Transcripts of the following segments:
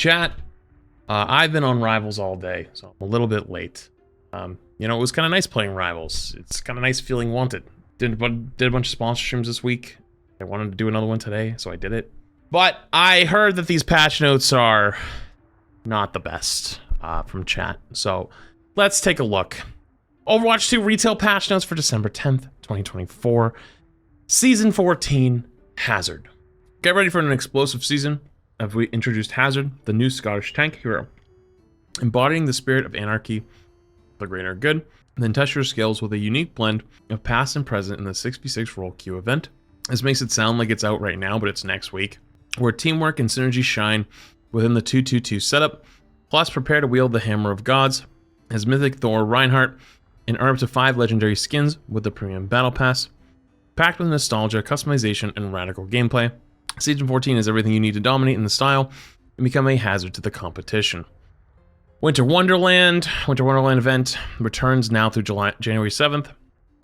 Chat, I've been on Rivals all day, so I'm a little bit late. You know, it was kind of nice playing Rivals. It's kind of nice feeling wanted. Did a bunch of sponsor streams this week. I wanted to do another one today, so I did it. But I heard that these patch notes are not the best from chat. So let's take a look. Overwatch 2 retail patch notes for December 10th, 2024. Season 14, Hazard. Get ready for an explosive season. Have we introduced Hazard, the new Scottish tank hero, embodying the spirit of anarchy, the greater good. Then test your skills with a unique blend of past and present in the 6v6 role queue event. This makes it sound like it's out right now, but it's next week, where teamwork and synergy shine within the 2-2-2 setup. Plus, prepare to wield the Hammer of Gods as Mythic Thor Reinhardt and earn up to 5 legendary skins with the premium battle pass, packed with nostalgia, customization, and radical gameplay. Season 14 is everything you need to dominate in the style and become a hazard to the competition. Winter Wonderland event returns now through January 7th,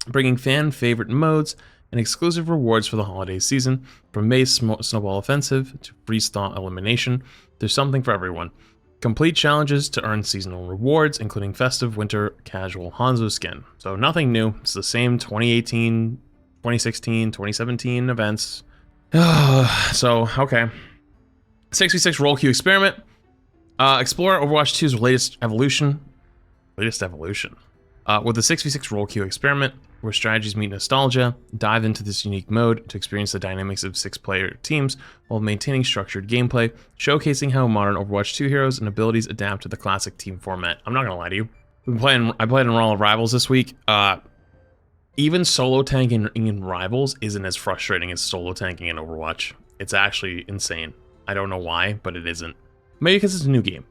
bringing fan favorite modes and exclusive rewards for the holiday season. From May's Snowball Offensive to Freeze Thaw Elimination, there's something for everyone. Complete challenges to earn seasonal rewards, including Festive Winter Casual Hanzo skin. So nothing new, it's the same 2018, 2016, 2017 events. So, okay. 6v6 role queue experiment. Explore Overwatch 2's latest evolution. With the 6v6 role queue experiment, where strategies meet nostalgia, dive into this unique mode to experience the dynamics of 6-player teams while maintaining structured gameplay, showcasing how modern Overwatch 2 heroes and abilities adapt to the classic team format. I'm not gonna lie to you. I played in Raw Rivals this week. Even solo tanking in Rivals isn't as frustrating as solo tanking in Overwatch. It's actually insane. I don't know why, but it isn't. Maybe because it's a new game.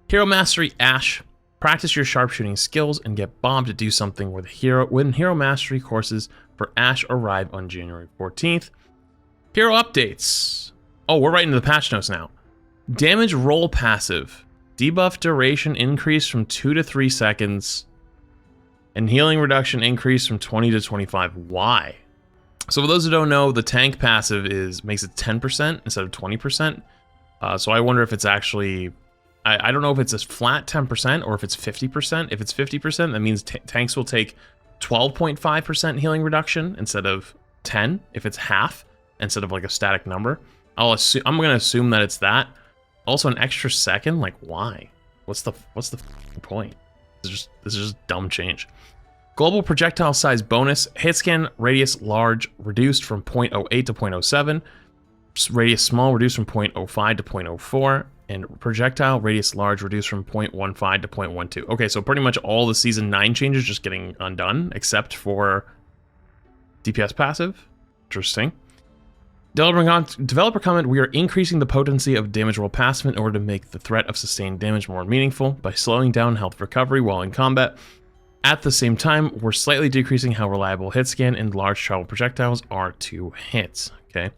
Hero Mastery Ashe. Practice your sharpshooting skills and get bombed to do something when Hero Mastery courses for Ashe arrive on January 14th. Hero updates. Oh, we're right into the patch notes now. Damage roll passive. Debuff duration increase from 2 to 3 seconds. And healing reduction increase from 20 to 25. Why? So for those who don't know, the tank passive makes it 10% instead of 20%. So I wonder if it's actually, I don't know if it's a flat 10% or if it's 50%. If it's 50%, that means tanks will take 12.5% healing reduction instead of 10. If it's half instead of like a static number, I'm gonna assume that it's that. Also, an extra second, like why? What's the point? This is just dumb change. Global projectile size bonus. Hit scan radius large reduced from 0.08 to 0.07. Radius small reduced from 0.05 to 0.04. And projectile radius large reduced from 0.15 to 0.12. Okay, so pretty much all the Season 9 changes just getting undone, except for DPS passive. Interesting. Developer comment, we are increasing the potency of damage roll passive in order to make the threat of sustained damage more meaningful by slowing down health recovery while in combat. At the same time, we're slightly decreasing how reliable hit scan and large travel projectiles are to hit. Okay.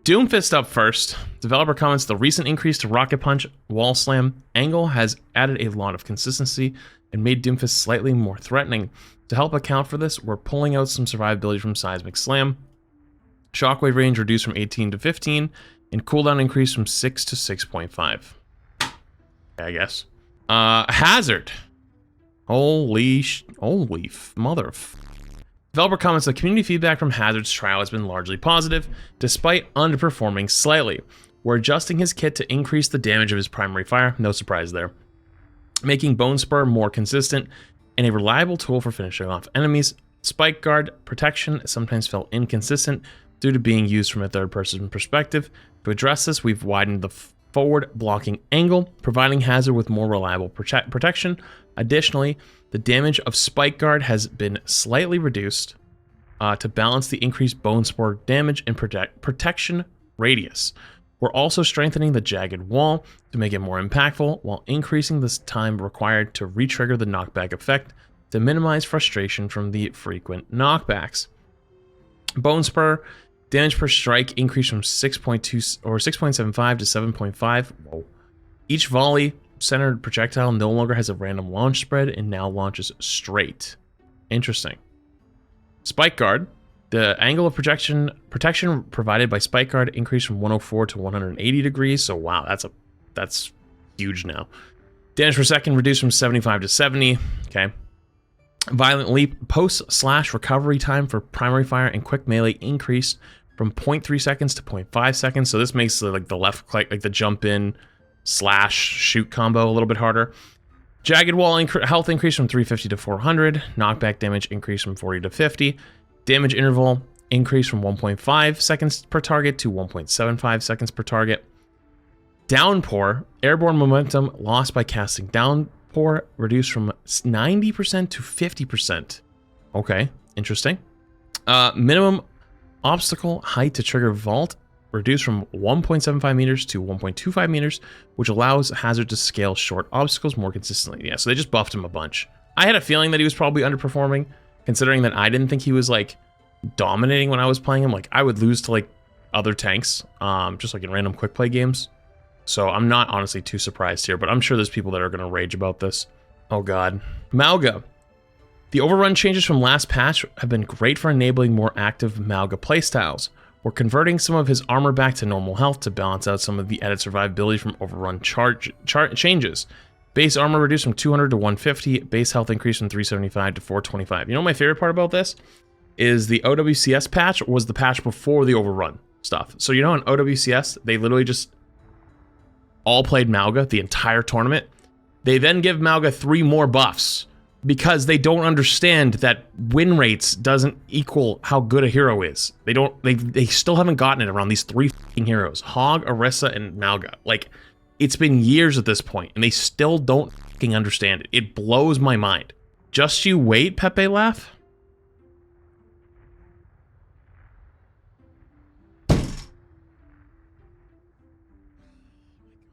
Doomfist up first. Developer comments, the recent increase to Rocket Punch, Wall Slam, Angle has added a lot of consistency and made Doomfist slightly more threatening. To help account for this, we're pulling out some survivability from Seismic Slam. Shockwave range reduced from 18 to 15, and cooldown increased from 6 to 6.5. I guess. Hazard. Holy mother. Developer comments, the community feedback from Hazard's trial has been largely positive, despite underperforming slightly. We're adjusting his kit to increase the damage of his primary fire, no surprise there. Making Bone Spur more consistent and a reliable tool for finishing off enemies. Spike Guard protection sometimes felt inconsistent due to being used from a third-person perspective. To address this, we've widened the forward blocking angle, providing Hazard with more reliable protection. Additionally, the damage of Spike Guard has been slightly reduced to balance the increased Bone Spore damage and protection radius. We're also strengthening the Jagged Wall to make it more impactful, while increasing the time required to re-trigger the knockback effect to minimize frustration from the frequent knockbacks. Bone Spur damage per strike increased from 6.2 or 6.75 to 7.5. Whoa. Each volley centered projectile no longer has a random launch spread and now launches straight. Interesting. Spike Guard. The angle of protection provided by Spike Guard increased from 104 to 180 degrees. So wow, that's huge now. Damage per second reduced from 75 to 70. Okay. Violent leap post/recovery time for primary fire and quick melee increased from 0.3 seconds to 0.5 seconds. So this makes like the left click, like the jump in / shoot combo a little bit harder. Jagged wall health increase from 350 to 400. Knockback damage increase from 40 to 50. Damage interval increase from 1.5 seconds per target to 1.75 seconds per target. Downpour, airborne momentum lost by casting downpour reduced from 90% to 50%. Okay, interesting. Minimum obstacle height to trigger vault reduced from 1.75 meters to 1.25 meters, which allows Hazard to scale short obstacles more consistently. Yeah, so they just buffed him a bunch. I had a feeling that he was probably underperforming, considering that I didn't think he was like dominating when I was playing him. Like I would lose to like other tanks, just like in random quick play games. So I'm not honestly too surprised here, but I'm sure there's people that are going to rage about this. Oh god. Malga. The overrun changes from last patch have been great for enabling more active Malga playstyles. We're converting some of his armor back to normal health to balance out some of the added survivability from overrun changes. Base armor reduced from 200 to 150, base health increased from 375 to 425. You know what my favorite part about this is the OWCS patch was the patch before the overrun stuff. So you know in OWCS, they literally just all played Malga the entire tournament. They then give Malga 3 more buffs because they don't understand that win rates doesn't equal how good a hero is. They still haven't gotten it around these 3 fucking heroes, Hog, Orisa, and Malga. Like, it's been years at this point, and they still don't fucking understand it. It blows my mind. Just you wait, Pepe laugh.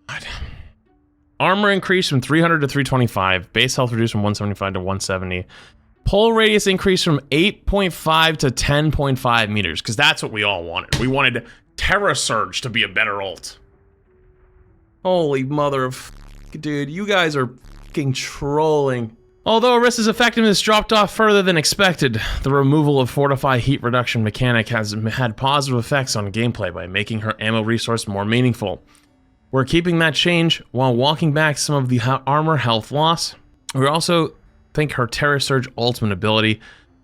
God. Armor increased from 300 to 325. Base health reduced from 175 to 170. Pull radius increased from 8.5 to 10.5 meters, because that's what we all wanted. We wanted Terra Surge to be a better ult. Holy mother of... Dude, you guys are fucking trolling. Although Orisa's effectiveness dropped off further than expected, the removal of Fortify heat reduction mechanic has had positive effects on gameplay by making her ammo resource more meaningful. We're keeping that change while walking back some of the armor health loss. We also think her Terra Surge ultimate ability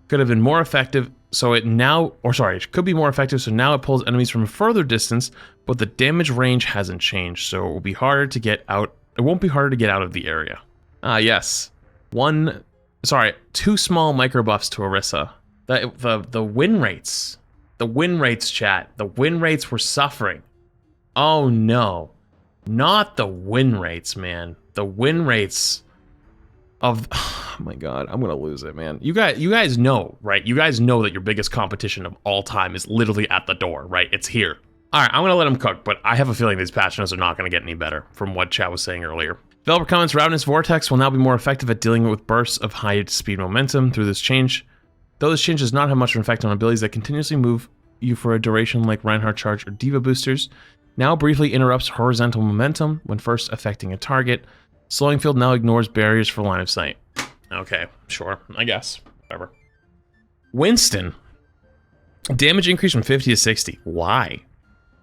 could have been more effective, so it now, or sorry, it could be more effective, so now it pulls enemies from a further distance, but the damage range hasn't changed, so it will be harder to get out. It won't be harder to get out of the area. Yes. 2 small micro buffs to Orisa. The win rates. The win rates, chat. The win rates were suffering. Oh no. Not the win rates, man. The win rates of... Oh my god, I'm gonna lose it, man. You guys know, right? You guys know that your biggest competition of all time is literally at the door, right? It's here. Alright, I'm gonna let him cook, but I have a feeling these patch notes are not gonna get any better from what chat was saying earlier. Developer comments, Ravenous Vortex will now be more effective at dealing with bursts of high speed momentum through this change. Though this change does not have much of an effect on abilities that continuously move you for a duration like Reinhardt Charge or Diva Boosters, now briefly interrupts horizontal momentum when first affecting a target. Slowing field now ignores barriers for line of sight. Okay, sure, I guess. Whatever. Winston. Damage increase from 50 to 60. Why?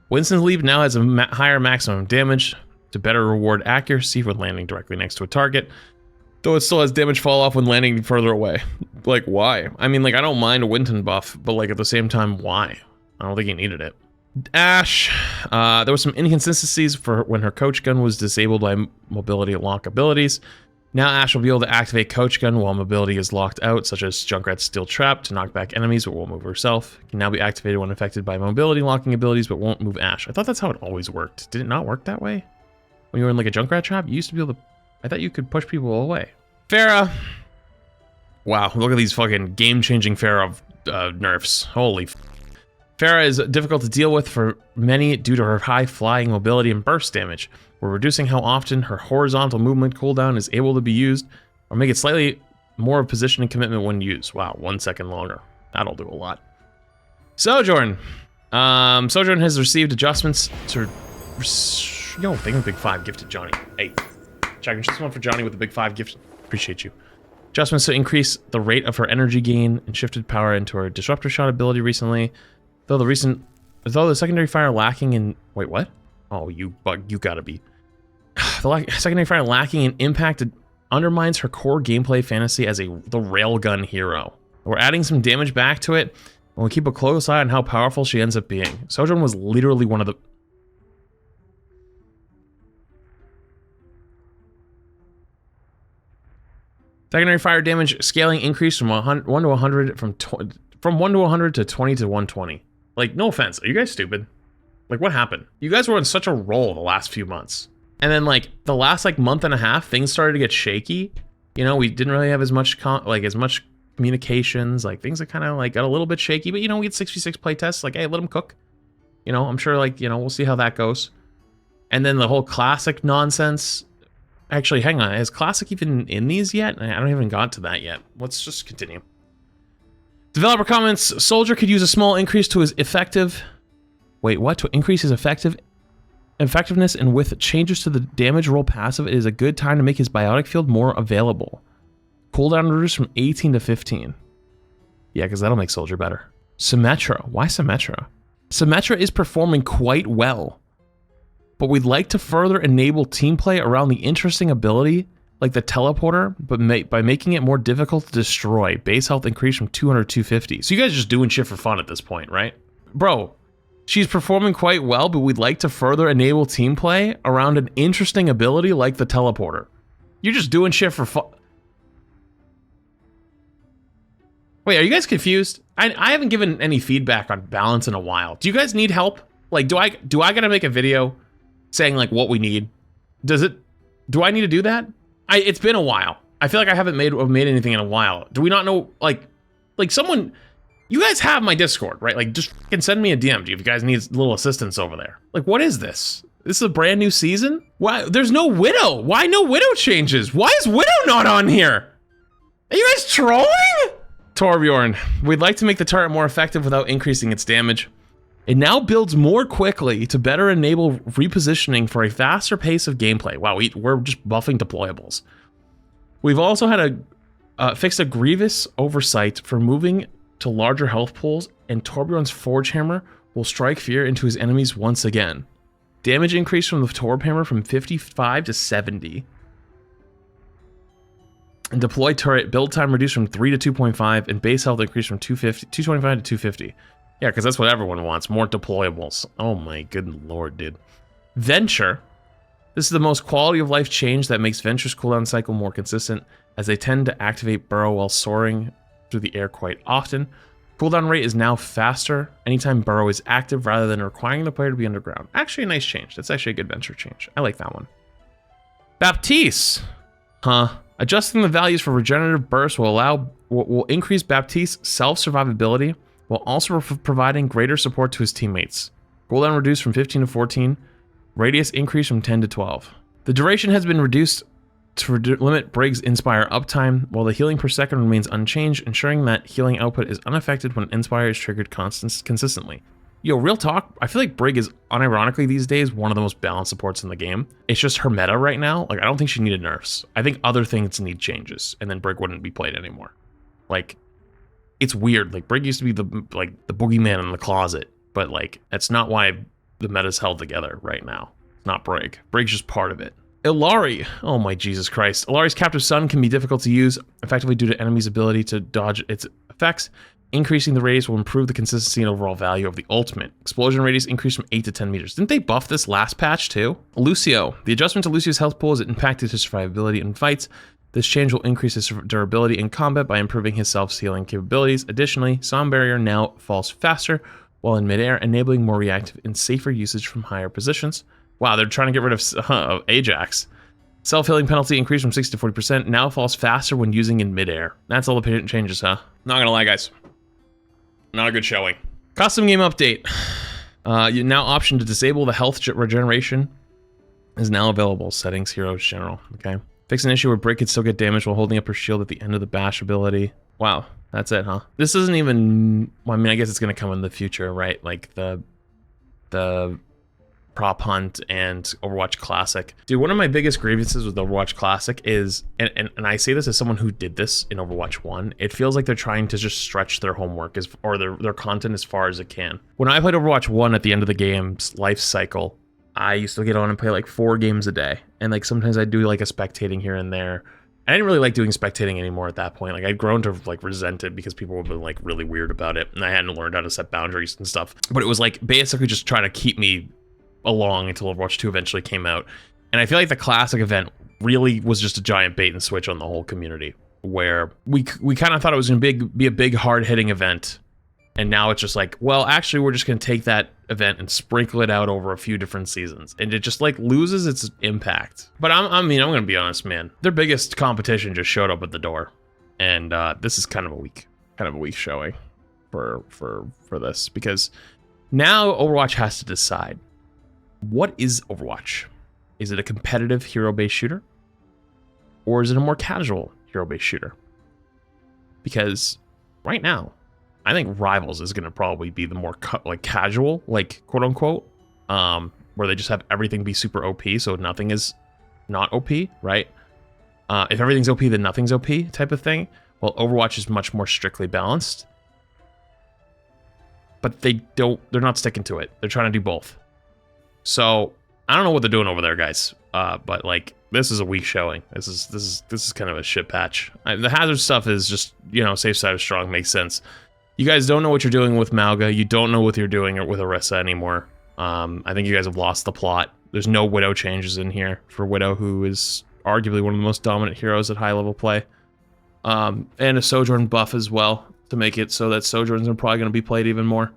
Winston's leap now has a higher maximum damage to better reward accuracy when landing directly next to a target, though it still has damage fall off when landing further away. Like, why? I mean, like, I don't mind a Winston buff, but like at the same time, why? I don't think he needed it. Ash, there were some inconsistencies for when her coach gun was disabled by mobility lock abilities. Now Ash will be able to activate coach gun while mobility is locked out, such as Junkrat's Steel Trap to knock back enemies but won't move herself. Can now be activated when affected by mobility locking abilities but won't move Ash. I thought that's how it always worked. Did it not work that way? When you were in like a Junkrat trap, you used to be able to... I thought you could push people away. Pharah. Wow, look at these fucking game-changing Pharah nerfs. Holy f... Pharah is difficult to deal with for many due to her high flying mobility and burst damage. We're reducing how often her horizontal movement cooldown is able to be used, or make it slightly more of position and commitment when used. Wow, 1 second longer. That'll do a lot. Sojourn. Sojourn has received adjustments to... Yo, thank you, Big 5 gifted Johnny. Hey, checking just one for Johnny with the Big 5 gift. Appreciate you. Adjustments to increase the rate of her energy gain and shifted power into her disruptor shot ability recently. Though the secondary fire lacking in... Wait, what? Oh, you gotta be. The secondary fire lacking in impact undermines her core gameplay fantasy as the railgun hero. We're adding some damage back to it, and we'll keep a close eye on how powerful she ends up being. Sojourn was literally one of the... Secondary fire damage scaling increased from 1 to 100 from 1 to 100 to 20 to 120. Like, no offense, are you guys stupid? Like, what happened? You guys were on such a roll the last few months. And then, like, the last, like, month and a half, things started to get shaky. You know, we didn't really have as much, communications. Like, things that kind of, like, got a little bit shaky. But, you know, we had 6v6 playtests. Like, hey, let them cook. You know, I'm sure, like, you know, we'll see how that goes. And then the whole Classic nonsense. Actually, hang on. Is Classic even in these yet? I don't even got to that yet. Let's just continue. Developer comments, Soldier could use a small increase to his effective... Wait, what? To increase his effectiveness, and with changes to the damage roll passive, it is a good time to make his biotic field more available. Cooldown reduced from 18 to 15. Yeah, because that'll make Soldier better. Symmetra. Why Symmetra? Symmetra is performing quite well, but we'd like to further enable team play around the interesting ability like the teleporter, but by making it more difficult to destroy. Base health increased from 200 to 250. So you guys are just doing shit for fun at this point, right? Bro, she's performing quite well, but we'd like to further enable team play around an interesting ability like the teleporter. You're just doing shit for fun. Wait, are you guys confused? I haven't given any feedback on balance in a while. Do you guys need help? Like, do I gotta make a video saying like what we need? Do I need to do that? It's been a while. I feel like I haven't made anything in a while. Do we not know, like someone, you guys have my Discord, right? Like, just fucking send me a DM if you guys need a little assistance over there. Like, what is this? This is a brand new season? Why? There's no Widow. Why no Widow changes? Why is Widow not on here? Are you guys trolling? Torbjorn, we'd like to make the turret more effective without increasing its damage. It now builds more quickly to better enable repositioning for a faster pace of gameplay. Wow, we're just buffing deployables. We've also had fixed a grievous oversight for moving to larger health pools, and Torbjorn's Forge Hammer will strike fear into his enemies once again. Damage increased from the Torb Hammer from 55 to 70. And deploy turret build time reduced from 3 to 2.5, and base health increased from 225 to 250. Yeah, because that's what everyone wants, more deployables. Oh my good lord, dude. Venture. This is the most quality of life change that makes Venture's cooldown cycle more consistent, as they tend to activate Burrow while soaring through the air quite often. Cooldown rate is now faster anytime Burrow is active rather than requiring the player to be underground. Actually a nice change. That's actually a good Venture change. I like that one. Baptiste. Huh. Adjusting the values for regenerative burst will increase Baptiste's self-survivability, while also providing greater support to his teammates. Cooldown reduced from 15 to 14. Radius increased from 10 to 12. The duration has been reduced to limit Briggs' Inspire uptime, while the healing per second remains unchanged, ensuring that healing output is unaffected when Inspire is triggered consistently. Yo, real talk, I feel like Brig is, unironically these days, one of the most balanced supports in the game. It's just her meta right now. Like, I don't think she needed nerfs. I think other things need changes, and then Brig wouldn't be played anymore. Like, it's weird. Like, Brig used to be the boogeyman in the closet, but like, that's not why the meta's held together right now. It's not Brig. Brig's just part of it. Illari. Oh my Jesus Christ. Illari's Captive Sun can be difficult to use, effectively due to enemies' ability to dodge its effects. Increasing the radius will improve the consistency and overall value of the ultimate. Explosion radius increased from 8 to 10 meters. Didn't they buff this last patch too? Lucio. The adjustment to Lucio's health pool has impacted his survivability in fights. This change will increase his durability in combat by improving his self-healing capabilities. Additionally, Sound Barrier now falls faster while in midair, enabling more reactive and safer usage from higher positions. Wow, they're trying to get rid of Ajax. Self-healing penalty increased from 60 to 40%, now falls faster when using in midair. That's all the changes, huh? Not gonna lie, guys. Not a good showing. Custom game update. You now option to disable the health regeneration is now available. Settings, heroes, general. Okay. Fix an issue where Brig could still get damage while holding up her shield at the end of the bash ability. Wow, that's it, huh? This isn't even. Well, I mean, I guess it's gonna come in the future, right? Like the prop hunt and Overwatch Classic. Dude, one of my biggest grievances with Overwatch Classic is, and I say this as someone who did this in Overwatch 1, it feels like they're trying to just stretch their homework or their content as far as it can. When I played Overwatch 1 at the end of the game's life cycle, I used to get on and play like 4 games a day. And like sometimes I'd do like a spectating here and there. I didn't really like doing spectating anymore at that point. Like I'd grown to like resent it because people have been like really weird about it. And I hadn't learned how to set boundaries and stuff. But it was like basically just trying to keep me along until Overwatch 2 eventually came out. And I feel like the classic event really was just a giant bait and switch on the whole community, where we kind of thought it was going to be a big hard-hitting event, and now it's just like, well, actually we're just going to take that event and sprinkle it out over a few different seasons, and it just like loses its impact. But I'm going to be honest, man, their biggest competition just showed up at the door, and this is kind of a weak showing for this, because now Overwatch has to decide, what is Overwatch? Is it a competitive hero-based shooter? Or is it a more casual hero-based shooter? Because right now, I think Rivals is going to probably be the more like casual, like quote-unquote, where they just have everything be super OP, so nothing is not OP, right? If everything's OP, then nothing's OP type of thing. Well, Overwatch is much more strictly balanced. But they're not sticking to it. They're trying to do both. So I don't know what they're doing over there, guys. But like, this is a weak showing. This is kind of a shit patch. The hazard stuff is just, you know, safe side of strong, makes sense. You guys don't know what you're doing with Malga. You don't know what you're doing with Orisa anymore. I think you guys have lost the plot. There's no Widow changes in here for Widow, who is arguably one of the most dominant heroes at high level play. And a Sojourn buff as well to make it so that Sojourns are probably going to be played even more.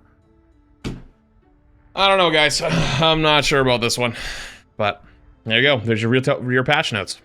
I don't know, guys. I'm not sure about this one, but there you go. There's your patch notes.